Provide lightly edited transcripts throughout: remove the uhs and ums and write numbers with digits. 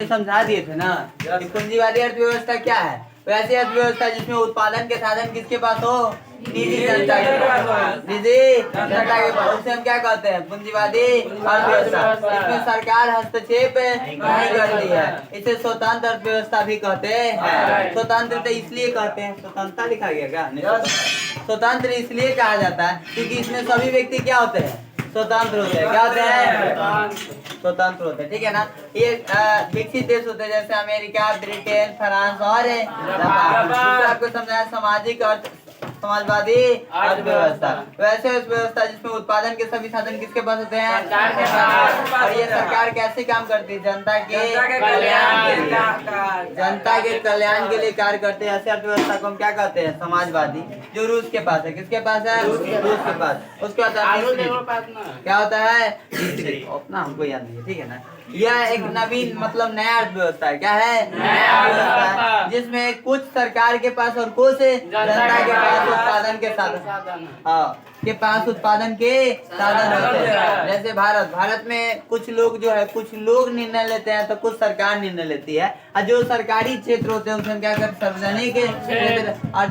समझा दिए थे ना कि पूंजीवादी अर्थव्यवस्था क्या है। वैसी अर्थव्यवस्था जिसमें उत्पादन के साधन किसके पास हो, निजी जनता के पास, निजी जनता के पास, उसे हम क्या कहते हैं, पूंजीवादी अर्थव्यवस्था। इसमें सरकार हस्तक्षेप नहीं करती है, इसे स्वतंत्र अर्थव्यवस्था भी कहते हैं। स्वतंत्र तो इसलिए कहते हैं, स्वतंत्रता लिखा गया क्या, स्वतंत्र इसलिए कहा जाता है क्योंकि इसमें सभी व्यक्ति क्या होते हैं, स्वतंत्र होते हैं। क्या होते हैं, स्वतंत्र होते हैं, ठीक है ना। ये विकसित देश होते हैं जैसे अमेरिका, ब्रिटेन, फ्रांस और जापान। आपको समझाया सामाजिक अर्थ समाजवादी अर्थव्यवस्था। वैसे अर्थव्यवस्था जिसमें उत्पादन के सभी साधन किसके पास होते हैं, और ये सरकार कैसे काम करती है, जनता के कल्याण के लिए, जनता के कल्याण के लिए कार्य करते हैं। ऐसे अर्थव्यवस्था को हम क्या कहते हैं, समाजवादी। जो रूस के पास है, किसके पास है, रूस के पास। उसके बाद क्या होता है, अपना हमको याद नहीं है, ठीक है ना। यह एक नवीन मतलब नया अर्थव्यवस्था है। क्या है, नया अर्थव्यवस्था है जिसमें कुछ सरकार के पास और कुछ जनता के पास उत्पादन के साधन, हाँ के पास उत्पादन के साधन होते हैं। जैसे भारत में कुछ लोग जो है, कुछ लोग निर्णय लेते हैं तो कुछ सरकार निर्णय लेती है। और जो सरकारी क्षेत्र होते हैं उसमें क्या करते हैं, सार्वजनिक क्षेत्र, और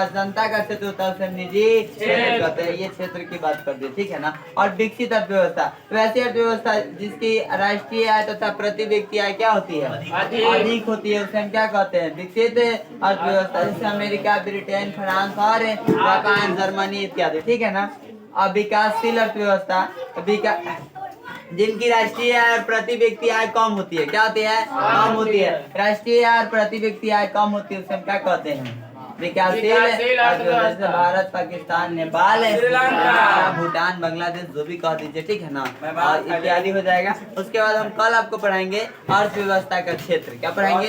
जनता का क्षेत्र होता है उसे निजी क्षेत्र कहते हैं। ये क्षेत्र की बात कर दी, ठीक है ना। और विकसित अर्थव्यवस्था, वैसी अर्थव्यवस्था जिसकी राष्ट्रीय आय तथा प्रति व्यक्ति आय क्या होती है, अधिक होती है, उसे हम क्या कहते हैं, विकसित अर्थव्यवस्था। जैसे अमेरिका, ब्रिटेन, फ्रांस और जापान, जर्मनी इत्यादि, ठीक है ना। अब विकासशील अर्थव्यवस्था, जिनकी राष्ट्रीय आय और प्रति व्यक्ति आय कम होती है। क्या होती है, कम होती है, राष्ट्रीय आय और प्रति व्यक्ति आय कम होती है, उसे हम क्या कहते हैं, विकासशील अर्थव्यवस्था। जैसे भारत, पाकिस्तान, नेपाल, भूटान, बांग्लादेश, जो भी कह दीजिए, ठीक है ना, और इत्यादि हो जाएगा। उसके बाद हम कल आपको पढ़ाएंगे अर्थव्यवस्था का क्षेत्र। क्या पढ़ाएंगे,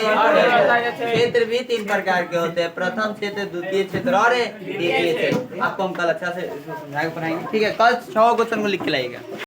क्षेत्र भी 3 प्रकार के होते हैं, प्रथम क्षेत्र, द्वितीय क्षेत्र और तृतीय क्षेत्र। आपको हम कल अच्छा से समझा के पढ़ाएंगे, ठीक है। कल 6 क्वेश्चन को लिख के लाइएगा।